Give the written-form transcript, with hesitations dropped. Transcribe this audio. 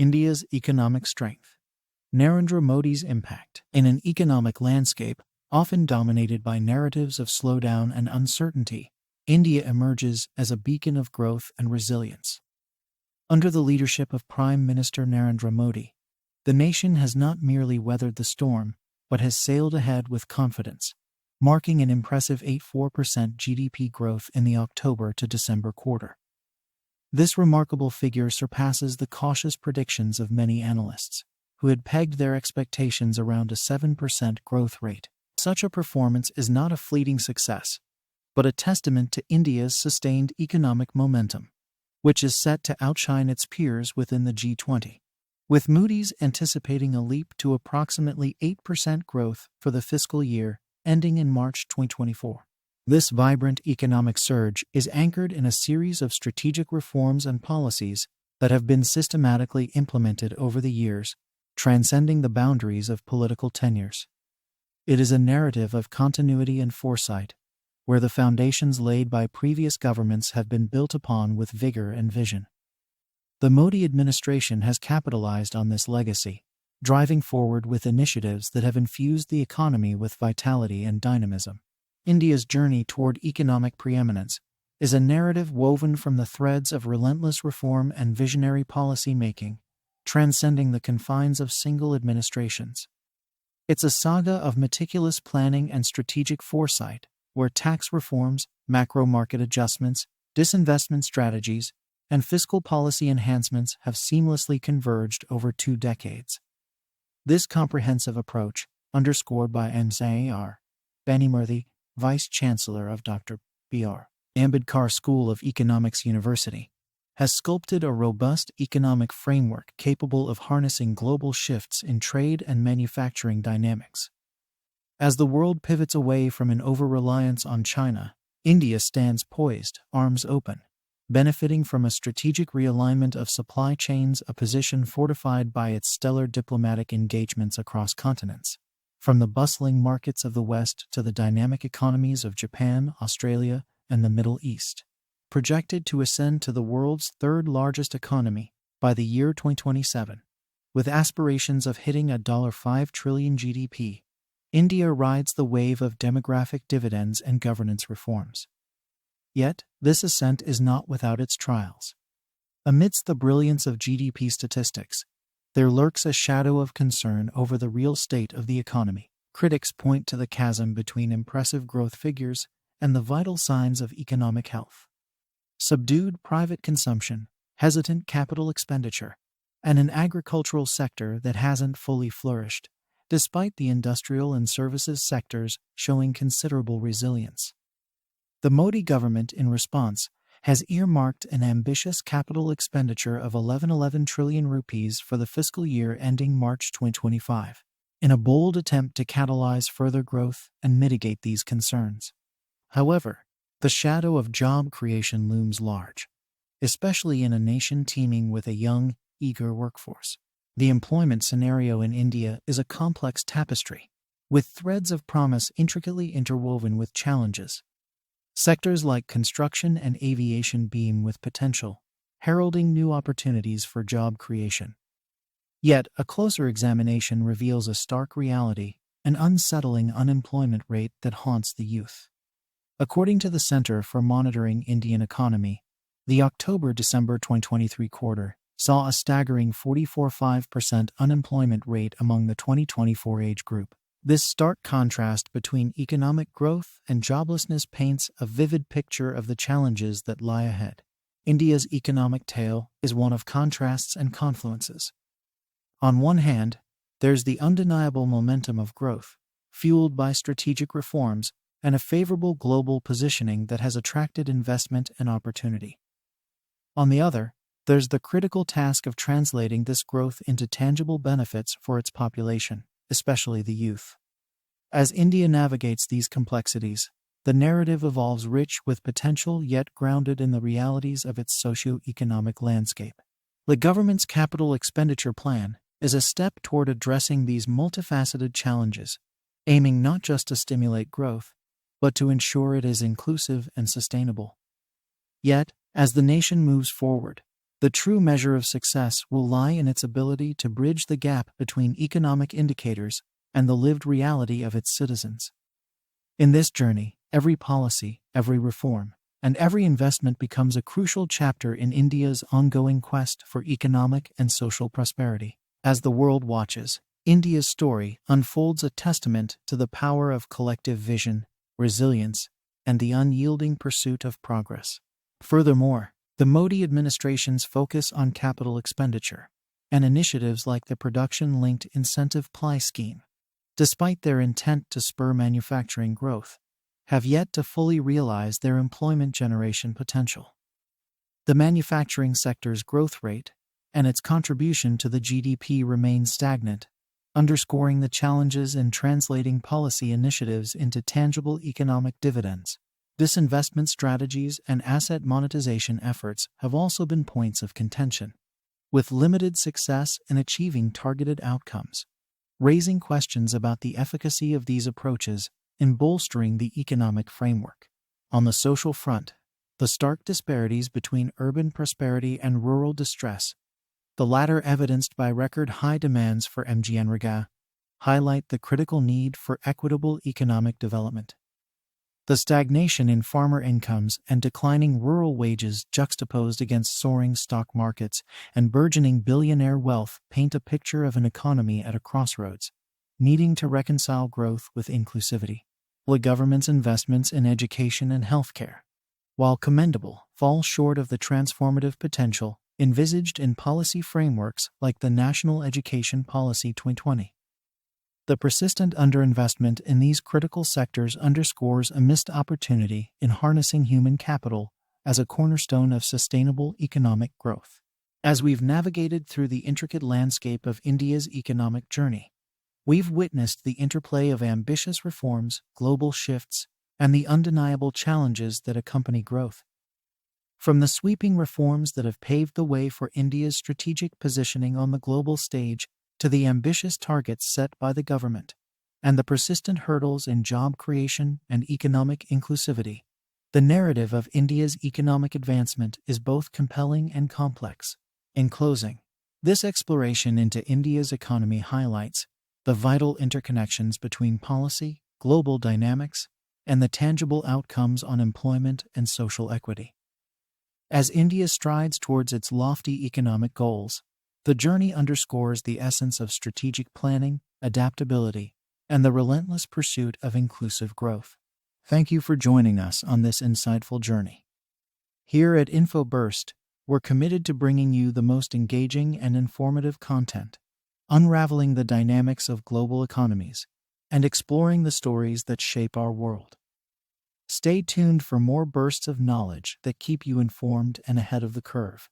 India's economic strength. Narendra Modi's impact. In an economic landscape often dominated by narratives of slowdown and uncertainty, India emerges as a beacon of growth and resilience. Under the leadership of Prime Minister Narendra Modi, the nation has not merely weathered the storm, but has sailed ahead with confidence, marking an impressive 8.4% GDP growth in the October to December quarter. This remarkable figure surpasses the cautious predictions of many analysts, who had pegged their expectations around a 7% growth rate. Such a performance is not a fleeting success, but a testament to India's sustained economic momentum, which is set to outshine its peers within the G20. With Moody's anticipating a leap to approximately 8% growth for the fiscal year ending in March 2024. This vibrant economic surge is anchored in a series of strategic reforms and policies that have been systematically implemented over the years, transcending the boundaries of political tenures. It is a narrative of continuity and foresight, where the foundations laid by previous governments have been built upon with vigor and vision. The Modi administration has capitalized on this legacy, driving forward with initiatives that have infused the economy with vitality and dynamism. India's journey toward economic preeminence is a narrative woven from the threads of relentless reform and visionary policy making, transcending the confines of single administrations. It's a saga of meticulous planning and strategic foresight, where tax reforms, macro market adjustments, disinvestment strategies, and fiscal policy enhancements have seamlessly converged over 2 decades. This comprehensive approach, underscored by Mr. Banimurthy, Vice Chancellor of Dr. B.R. Ambedkar School of Economics University, has sculpted a robust economic framework capable of harnessing global shifts in trade and manufacturing dynamics. As the world pivots away from an over-reliance on China, India stands poised, arms open, benefiting from a strategic realignment of supply chains, a position fortified by its stellar diplomatic engagements across continents. From the bustling markets of the West to the dynamic economies of Japan, Australia, and the Middle East. Projected to ascend to the world's 3rd largest economy by the year 2027, with aspirations of hitting a $5 trillion GDP, India rides the wave of demographic dividends and governance reforms. Yet, this ascent is not without its trials. Amidst the brilliance of GDP statistics, there lurks a shadow of concern over the real state of the economy. Critics point to the chasm between impressive growth figures and the vital signs of economic health. Subdued private consumption, hesitant capital expenditure, and an agricultural sector that hasn't fully flourished, despite the industrial and services sectors showing considerable resilience. The Modi government, in response, has earmarked an ambitious capital expenditure of 11 trillion rupees for the fiscal year ending March 2025, in a bold attempt to catalyze further growth and mitigate these concerns. However, the shadow of job creation looms large, especially in a nation teeming with a young, eager workforce. The employment scenario in India is a complex tapestry, with threads of promise intricately interwoven with challenges. Sectors like construction and aviation beam with potential, heralding new opportunities for job creation. Yet, a closer examination reveals a stark reality, an unsettling unemployment rate that haunts the youth. According to the Center for Monitoring Indian Economy, the October-December 2023 quarter saw a staggering 44.5% unemployment rate among the 2024 age group. This stark contrast between economic growth and joblessness paints a vivid picture of the challenges that lie ahead. India's economic tale is one of contrasts and confluences. On one hand, there's the undeniable momentum of growth, fueled by strategic reforms and a favorable global positioning that has attracted investment and opportunity. On the other, there's the critical task of translating this growth into tangible benefits for its population, especially the youth. As India navigates these complexities, the narrative evolves rich with potential yet grounded in the realities of its socio-economic landscape. The government's capital expenditure plan is a step toward addressing these multifaceted challenges, aiming not just to stimulate growth, but to ensure it is inclusive and sustainable. Yet, as the nation moves forward, The true measure of success will lie in its ability to bridge the gap between economic indicators and the lived reality of its citizens. In this journey, every policy, every reform, and every investment becomes a crucial chapter in India's ongoing quest for economic and social prosperity. As the world watches, India's story unfolds a testament to the power of collective vision, resilience, and the unyielding pursuit of progress. Furthermore, the Modi administration's focus on capital expenditure and initiatives like the Production-Linked Incentive Ply scheme, despite their intent to spur manufacturing growth, have yet to fully realize their employment generation potential. The manufacturing sector's growth rate and its contribution to the GDP remains stagnant, underscoring the challenges in translating policy initiatives into tangible economic dividends. Disinvestment strategies and asset monetization efforts have also been points of contention, with limited success in achieving targeted outcomes, raising questions about the efficacy of these approaches in bolstering the economic framework. On the social front, the stark disparities between urban prosperity and rural distress, the latter evidenced by record-high demands for MGNREGA, highlight the critical need for equitable economic development. The stagnation in farmer incomes and declining rural wages juxtaposed against soaring stock markets and burgeoning billionaire wealth paint a picture of an economy at a crossroads, needing to reconcile growth with inclusivity. The government's investments in education and healthcare, while commendable, fall short of the transformative potential envisaged in policy frameworks like the National Education Policy 2020. The persistent underinvestment in these critical sectors underscores a missed opportunity in harnessing human capital as a cornerstone of sustainable economic growth. As we've navigated through the intricate landscape of India's economic journey, we've witnessed the interplay of ambitious reforms, global shifts, and the undeniable challenges that accompany growth. From the sweeping reforms that have paved the way for India's strategic positioning on the global stage to the ambitious targets set by the government, and the persistent hurdles in job creation and economic inclusivity, the narrative of India's economic advancement is both compelling and complex. In closing, this exploration into India's economy highlights the vital interconnections between policy, global dynamics, and the tangible outcomes on employment and social equity. As India strides towards its lofty economic goals, the journey underscores the essence of strategic planning, adaptability, and the relentless pursuit of inclusive growth. Thank you for joining us on this insightful journey. Here at InfoBurst, we're committed to bringing you the most engaging and informative content, unraveling the dynamics of global economies, and exploring the stories that shape our world. Stay tuned for more bursts of knowledge that keep you informed and ahead of the curve.